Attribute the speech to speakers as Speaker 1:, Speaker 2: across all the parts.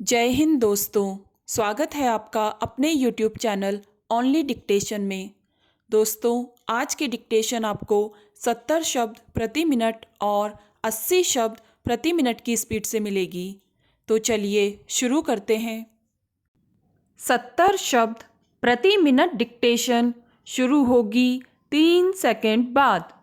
Speaker 1: जय हिंद दोस्तों। स्वागत है आपका अपने यूट्यूब चैनल ओनली डिक्टेशन में। दोस्तों, आज की डिक्टेशन आपको 70 शब्द प्रति मिनट और 80 शब्द प्रति मिनट की स्पीड से मिलेगी। तो चलिए शुरू करते हैं। 70 शब्द प्रति मिनट डिक्टेशन शुरू होगी 3 सेकंड बाद।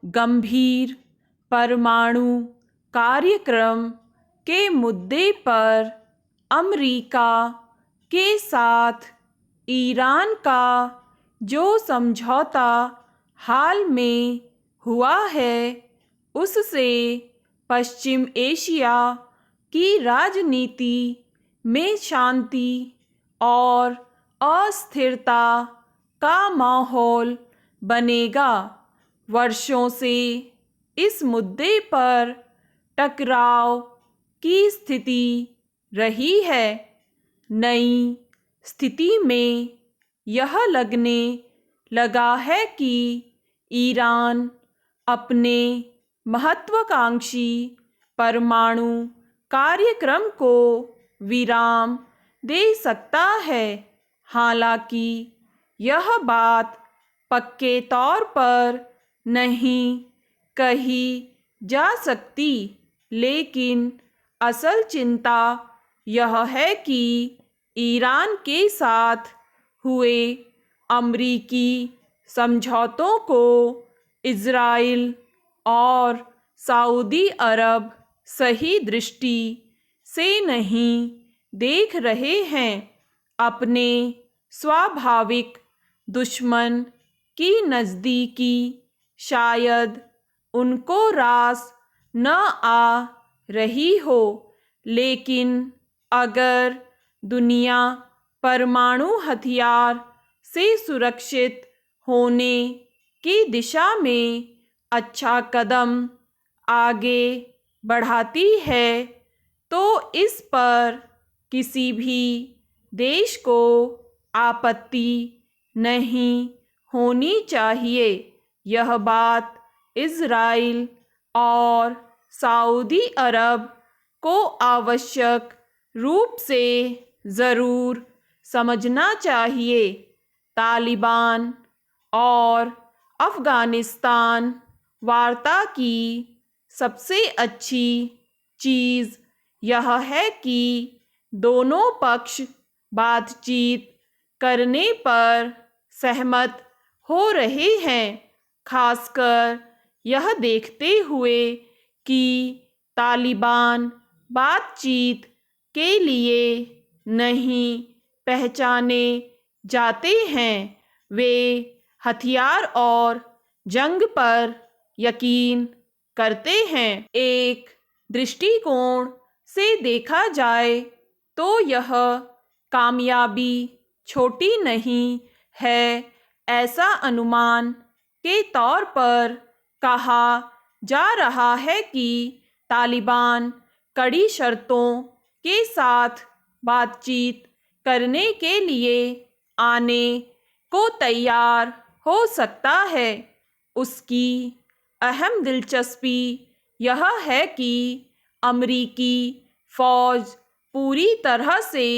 Speaker 1: गंभीर परमाणु कार्यक्रम के मुद्दे पर अमेरिका के साथ ईरान का जो समझौता हाल में हुआ है, उससे पश्चिम एशिया की राजनीति में शांति और अस्थिरता का माहौल बनेगा। वर्षों से इस मुद्दे पर टकराव की स्थिति रही है। नई स्थिति में यह लगने लगा है कि ईरान अपने महत्वाकांक्षी परमाणु कार्यक्रम को विराम दे सकता है। हालांकि यह बात पक्के तौर पर नहीं कही जा सकती, लेकिन असल चिंता यह है कि ईरान के साथ हुए अमरीकी समझौतों को इज़राइल और सऊदी अरब सही दृष्टि से नहीं देख रहे हैं। अपने स्वाभाविक दुश्मन की नज़दीकी शायद उनको रास न आ रही हो, लेकिन अगर दुनिया परमाणु हथियार से सुरक्षित होने की दिशा में अच्छा कदम आगे बढ़ाती है, तो इस पर किसी भी देश को आपत्ति नहीं होनी चाहिए। यह बात इज़राइल और सऊदी अरब को आवश्यक रूप से ज़रूर समझना चाहिए। तालिबान और अफ़गानिस्तान वार्ता की सबसे अच्छी चीज़ यह है कि दोनों पक्ष बातचीत करने पर सहमत हो रहे हैं, खासकर यह देखते हुए कि तालिबान बातचीत के लिए नहीं पहचाने जाते हैं। वे हथियार और जंग पर यकीन करते हैं। एक दृष्टिकोण से देखा जाए तो यह कामयाबी छोटी नहीं है। ऐसा अनुमान के तौर पर कहा जा रहा है कि तालिबान कड़ी शर्तों के साथ बातचीत करने के लिए आने को तैयार हो सकता है। उसकी अहम दिलचस्पी यह है कि अमरीकी फौज पूरी तरह से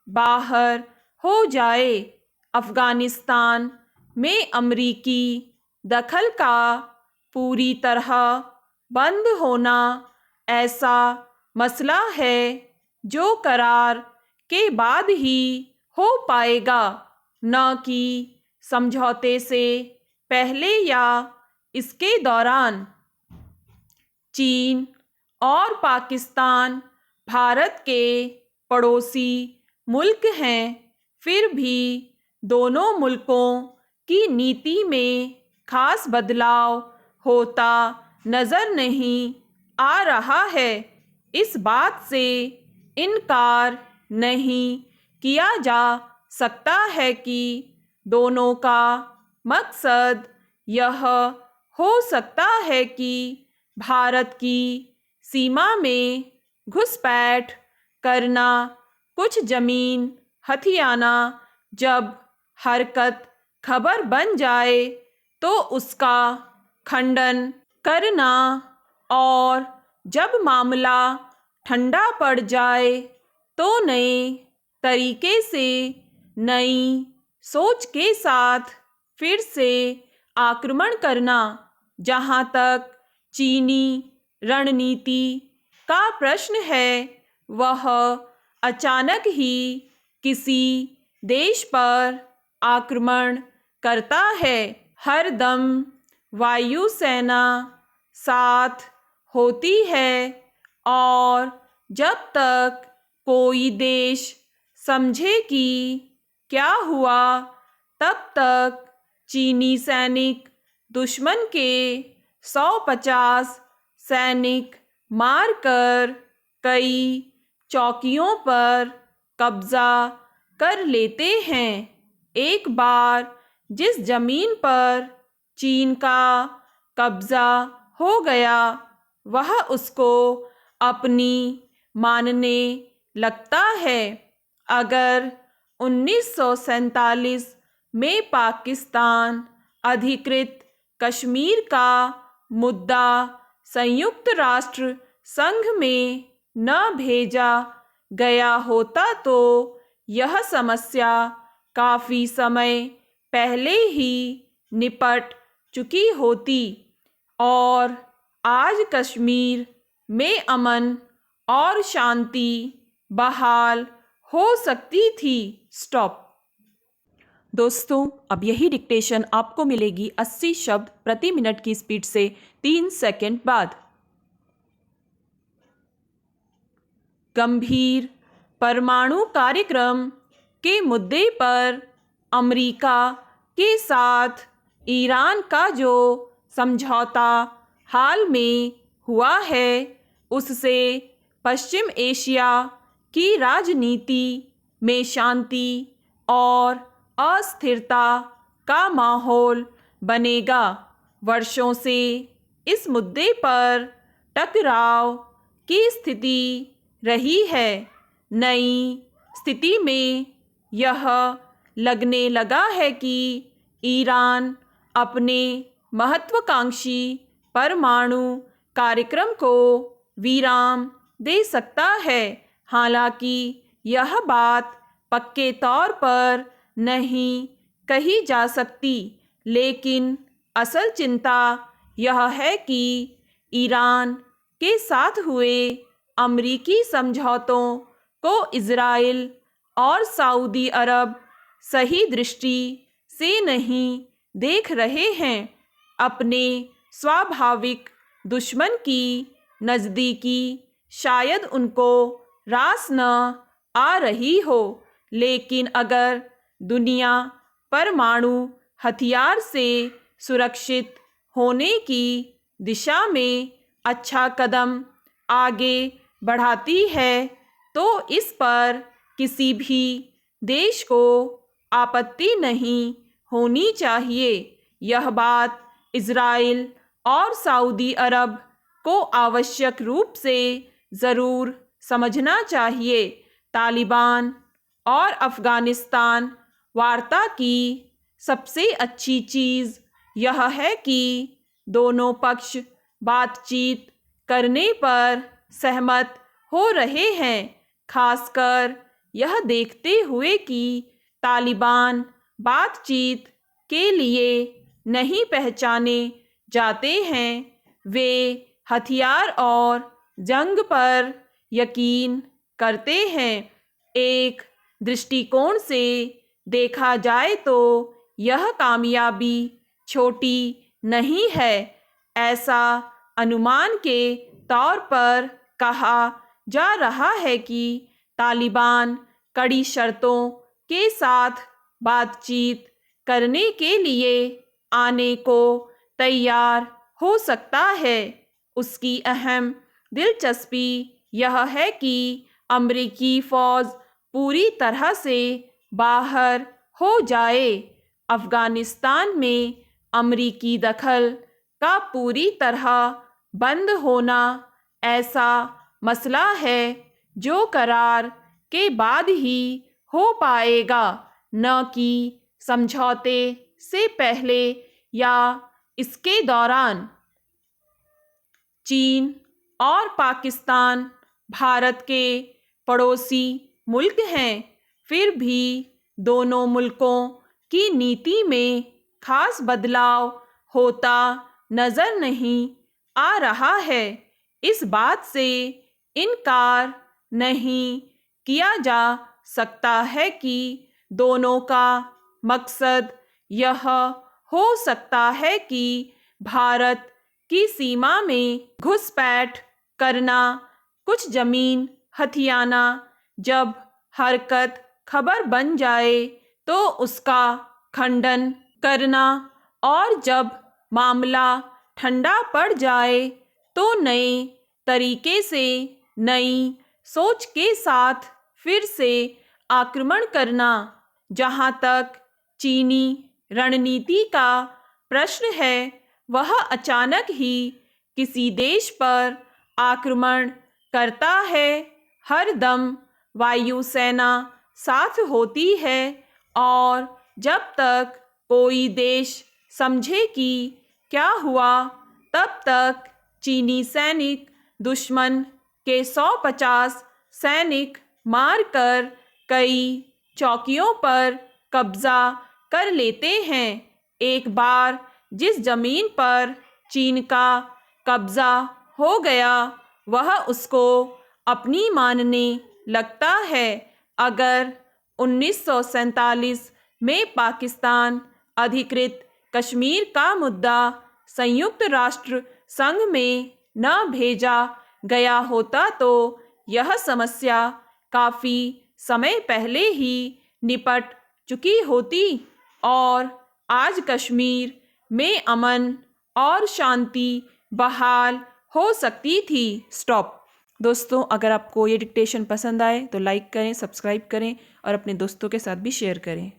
Speaker 1: बाहर हो जाए। अफ़गानिस्तान में अमरीकी दखल का पूरी तरह बंद होना ऐसा मसला है जो करार के बाद ही हो पाएगा, न कि समझौते से पहले या इसके दौरान। चीन और पाकिस्तान भारत के पड़ोसी मुल्क हैं, फिर भी दोनों मुल्कों की नीति में खास बदलाव होता नज़र नहीं आ रहा है। इस बात से इनकार नहीं किया जा सकता है कि दोनों का मकसद यह हो सकता है कि भारत की सीमा में घुसपैठ करना, कुछ ज़मीन हथियाना। जब हरकत खबर बन जाए तो उसका खंडन करना और जब मामला ठंडा पड़ जाए तो नए तरीके से, नई सोच के साथ फिर से आक्रमण करना। जहाँ तक चीनी रणनीति का प्रश्न है, वह अचानक ही किसी देश पर आक्रमण करता है। हर दम वायुसेना साथ होती है और जब तक कोई देश समझे कि क्या हुआ, तब तक चीनी सैनिक दुश्मन के 150 सैनिक मारकर कई चौकियों पर कब्जा कर लेते हैं। एक बार जिस जमीन पर चीन का कब्जा हो गया, वह उसको अपनी मानने लगता है। अगर 1947 में पाकिस्तान अधिकृत कश्मीर का मुद्दा संयुक्त राष्ट्र संघ में न भेजा गया होता तो यह समस्या काफ़ी समय पहले ही निपट चुकी होती और आज कश्मीर में अमन और शांति बहाल हो सकती थी। स्टॉप। दोस्तों, अब यही डिक्टेशन आपको मिलेगी 80 शब्द प्रति मिनट की स्पीड से 3 सेकंड बाद। गंभीर परमाणु कार्यक्रम के मुद्दे पर अमेरिका के साथ ईरान का जो समझौता हाल में हुआ है, उससे पश्चिम एशिया की राजनीति में शांति और अस्थिरता का माहौल बनेगा। वर्षों से इस मुद्दे पर टकराव की स्थिति रही है। नई स्थिति में यह लगने लगा है कि ईरान अपने महत्वाकांक्षी परमाणु कार्यक्रम को विराम दे सकता है। हालांकि यह बात पक्के तौर पर नहीं कही जा सकती, लेकिन असल चिंता यह है कि ईरान के साथ हुए अमरीकी समझौतों को इजराइल और सऊदी अरब सही दृष्टि से नहीं देख रहे हैं। अपने स्वाभाविक दुश्मन की नज़दीकी शायद उनको रास न आ रही हो, लेकिन अगर दुनिया परमाणु हथियार से सुरक्षित होने की दिशा में अच्छा कदम आगे बढ़ाती है, तो इस पर किसी भी देश को आपत्ति नहीं होनी चाहिए। यह बात इजराइल और सऊदी अरब को आवश्यक रूप से ज़रूर समझना चाहिए। तालिबान और अफ़गानिस्तान वार्ता की सबसे अच्छी चीज़ यह है कि दोनों पक्ष बातचीत करने पर सहमत हो रहे हैं, खासकर यह देखते हुए कि तालिबान बातचीत के लिए नहीं पहचाने जाते हैं। वे हथियार और जंग पर यकीन करते हैं। एक दृष्टिकोण से देखा जाए तो यह कामयाबी छोटी नहीं है। ऐसा अनुमान के तौर पर कहा जा रहा है कि तालिबान कड़ी शर्तों के साथ बातचीत करने के लिए आने को तैयार हो सकता है। उसकी अहम दिलचस्पी यह है कि अमेरिकी फ़ौज पूरी तरह से बाहर हो जाए। अफ़गानिस्तान में अमेरिकी दखल का पूरी तरह बंद होना ऐसा मसला है जो करार के बाद ही हो पाएगा, न कि समझौते से पहले या इसके दौरान। चीन और पाकिस्तान भारत के पड़ोसी मुल्क हैं, फिर भी दोनों मुल्कों की नीति में खास बदलाव होता नजर नहीं आ रहा है। इस बात से इनकार नहीं किया जा सकता है कि दोनों का मकसद यह हो सकता है कि भारत की सीमा में घुसपैठ करना, कुछ जमीन हथियाना, जब हरकत खबर बन जाए तो उसका खंडन करना, और जब मामला ठंडा पड़ जाए तो नए तरीके से नई सोच के साथ फिर से आक्रमण करना। जहाँ तक चीनी रणनीति का प्रश्न है, वह अचानक ही किसी देश पर आक्रमण करता है। हर दम वायुसेना साथ होती है और जब तक कोई देश समझे कि क्या हुआ, तब तक चीनी सैनिक दुश्मन के 150 सैनिक मारकर कई चौकियों पर कब्जा कर लेते हैं। एक बार जिस जमीन पर चीन का कब्जा हो गया, वह उसको अपनी मानने लगता है। अगर 1947 में पाकिस्तान अधिकृत कश्मीर का मुद्दा संयुक्त राष्ट्र संघ में न भेजा गया होता तो यह समस्या काफ़ी समय पहले ही निपट चुकी होती और आज कश्मीर में अमन और शांति बहाल हो सकती थी। स्टॉप। दोस्तों, अगर आपको ये डिक्टेशन पसंद आए तो लाइक करें, सब्सक्राइब करें और अपने दोस्तों के साथ भी शेयर करें।